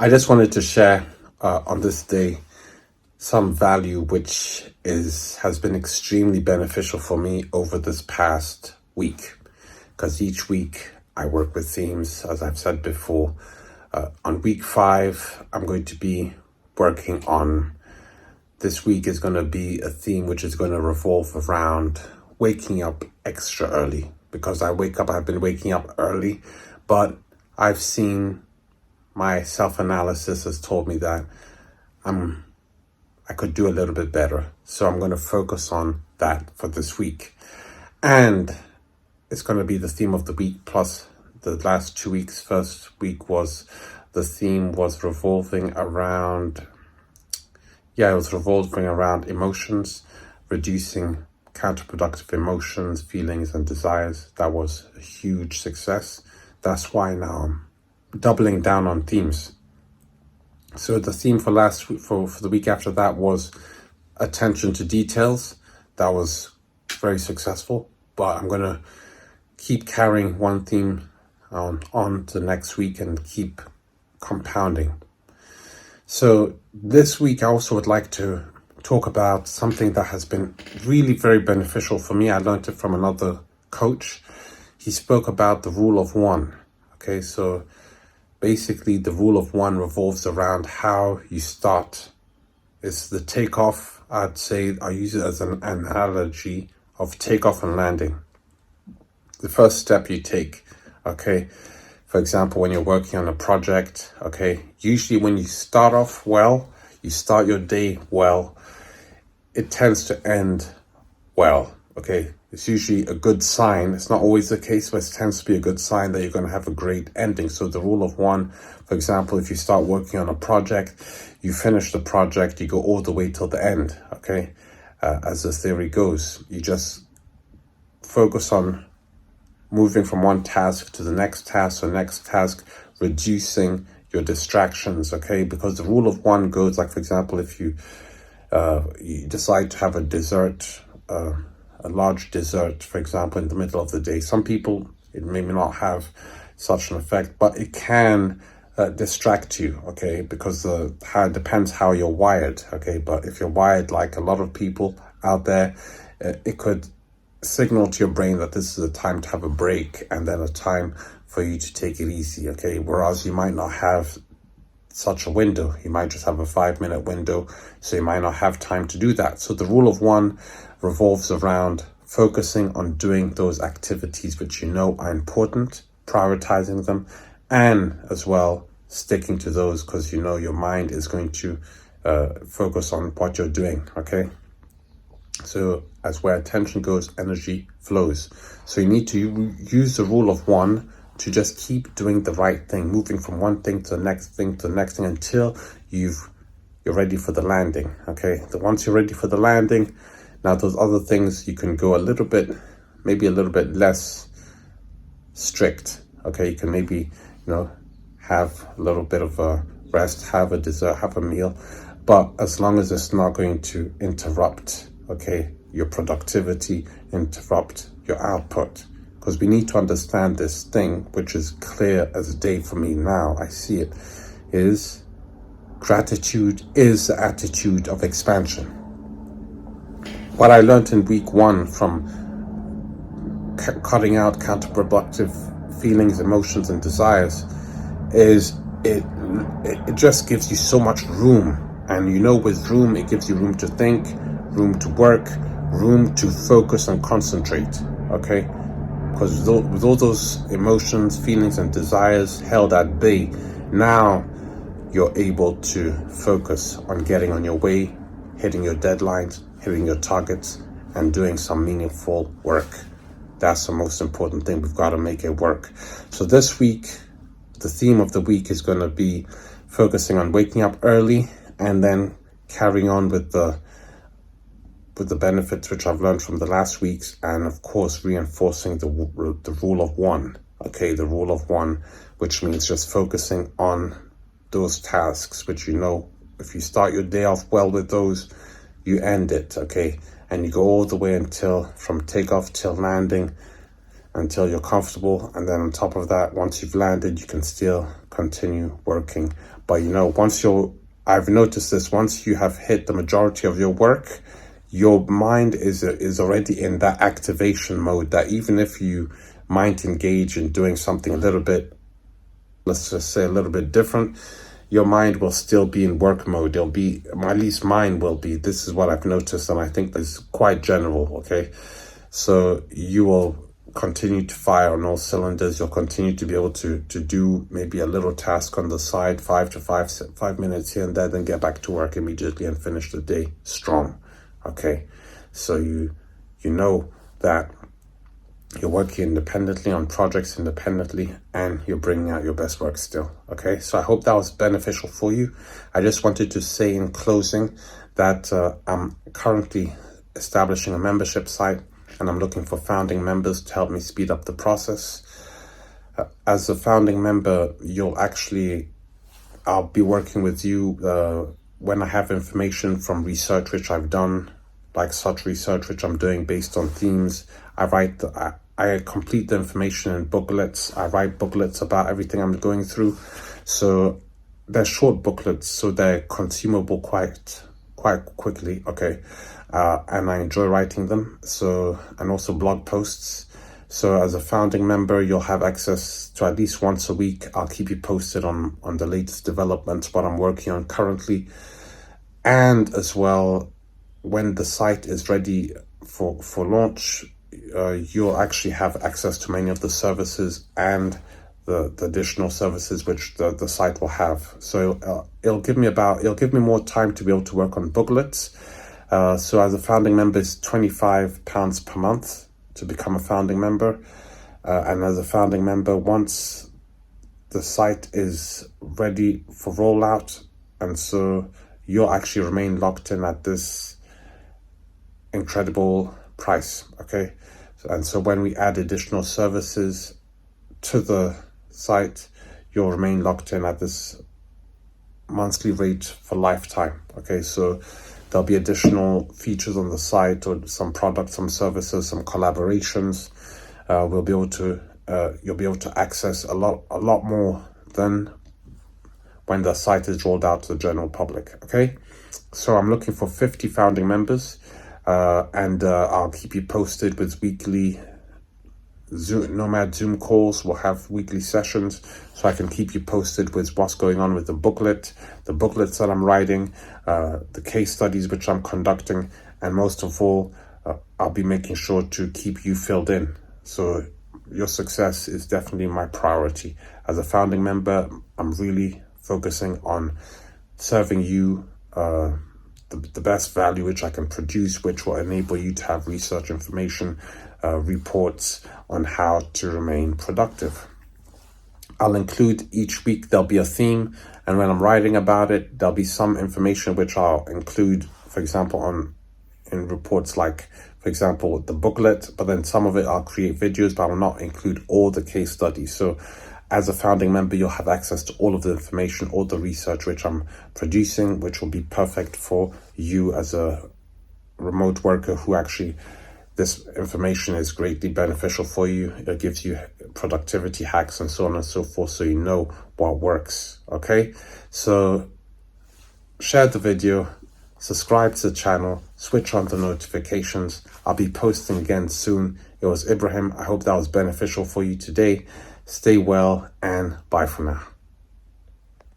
I just wanted to share on this day some value which has been extremely beneficial for me over this past week. Because each week I work with themes, as I've said before. On week 5, I'm going to be working on, this week is going to be a theme which is going to revolve around waking up extra early. Because I've been waking up early, but I've seen my self-analysis has told me that I could do a little bit better. So I'm going to focus on that for this week. And it's going to be the theme of the week plus the last 2 weeks. First week the theme was revolving around, emotions, reducing counterproductive emotions, feelings, and desires. That was a huge success. That's why now I'm doubling down on themes. So the theme for last week, for the week after that, was attention to details. That was very successful, but I'm going to keep carrying one theme on to the next week and keep compounding. So this week I also would like to talk about something that has been really very beneficial for me. I learned it from another coach. He spoke about the rule of one. Okay, so basically the rule of one revolves around how you start. It's the takeoff. I'd say I use it as an analogy of takeoff and landing. The first step you take, okay, for example, when you're working on a project, okay, usually when you start off well, you start your day well, it tends to end well, okay? It's usually a good sign. It's not always the case, but it tends to be a good sign that you're going to have a great ending. So the rule of one, for example, if you start working on a project, you finish the project, you go all the way till the end, okay? As the theory goes, you just focus on moving from one task to the next task, reducing your distractions, okay? Because the rule of one goes like, for example, if you decide to have a dessert, a large dessert, for example, in the middle of the day. Some people, it may not have such an effect, but it can distract you, okay? Because it depends how you're wired, okay? But if you're wired like a lot of people out there, it could signal to your brain that this is a time to have a break and then a time for you to take it easy, okay? Whereas you might not have such a window. You might just have a 5-minute window, so you might not have time to do that. So the rule of one revolves around focusing on doing those activities which you know are important, prioritizing them, and as well sticking to those because you know your mind is going to focus on what you're doing, okay? So as where attention goes, energy flows. So you need to use the rule of one to just keep doing the right thing, moving from one thing to the next thing to the next thing until you're ready for the landing, okay? Once you're ready for the landing, now those other things you can go maybe a little bit less strict, okay? You can maybe, have a little bit of a rest, have a dessert, have a meal, but as long as it's not going to interrupt, okay, your productivity, interrupt your output. Because we need to understand this thing, which is clear as day for me now, I see it, is gratitude is the attitude of expansion. What I learned in week 1 from cutting out counterproductive feelings, emotions, and desires is it just gives you so much room. And with room, it gives you room to think, room to work, room to focus and concentrate, okay? Because with all those emotions, feelings, and desires held at bay, now you're able to focus on getting on your way, hitting your deadlines, hitting your targets, and doing some meaningful work. That's the most important thing. We've got to make it work. So this week, the theme of the week is going to be focusing on waking up early and then carrying on with the benefits which I've learned from the last weeks, and of course reinforcing the rule of one, okay? The rule of one, which means just focusing on those tasks which if you start your day off well with those, you end it, okay? And you go all the way from takeoff till landing, until you're comfortable. And then on top of that, once you've landed, you can still continue working. But I've noticed this, once you have hit the majority of your work, your mind is already in that activation mode, that even if you might engage in doing something a little bit, let's just say a little bit different, your mind will still be in work mode. It'll be, at least mine will be. This is what I've noticed, and I think this is quite general, okay? So you will continue to fire on all cylinders. You'll continue to be able to do maybe a little task on the side, 5 minutes here and there, then get back to work immediately and finish the day strong, okay? So you know that you're working independently on projects independently, and you're bringing out your best work still, okay? So I hope that was beneficial for you. I just wanted to say in closing that I'm currently establishing a membership site, and I'm looking for founding members to help me speed up the process. As a founding member, I'll be working with you when I have information from research which I've done, like such research which I'm doing based on themes. I complete the information in booklets. I write booklets about everything I'm going through. So they're short booklets, so they're consumable quite quickly, okay? And I enjoy writing them. So, and also blog posts. So as a founding member, you'll have access to at least once a week. I'll keep you posted on the latest developments, what I'm working on currently. And as well, when the site is ready for launch, you'll actually have access to many of the services and the additional services which the site will have. So it'll give me more time to be able to work on booklets. So as a founding member, it's £25 per month to become a founding member. And as a founding member, once the site is ready for rollout, and so you'll actually remain locked in at this incredible price, okay? And so when we add additional services to the site, you'll remain locked in at this monthly rate for lifetime, okay? So there'll be additional features on the site, or some products, some services, some collaborations. You'll be able to access a lot more than when the site is rolled out to the general public, okay? So I'm looking for 50 founding members. And I'll keep you posted with weekly Nomad Zoom calls. We'll have weekly sessions, so I can keep you posted with what's going on with the booklets that I'm writing, the case studies which I'm conducting, and most of all, I'll be making sure to keep you filled in. So your success is definitely my priority. As a founding member, I'm really focusing on serving you the best value which I can produce, which will enable you to have research information, reports on how to remain productive. I'll include each week, there'll be a theme, and when I'm writing about it, there'll be some information which I'll include, for example, in reports like, for example, the booklet, but then some of it I'll create videos, but I will not include all the case studies. So as a founding member, you'll have access to all of the information, all the research which I'm producing, which will be perfect for you as a remote worker who actually, this information is greatly beneficial for you. It gives you productivity hacks and so on and so forth, so you know what works, okay? So share the video, subscribe to the channel, switch on the notifications. I'll be posting again soon. It was Ibrahim. I hope that was beneficial for you today. Stay well, and bye for now.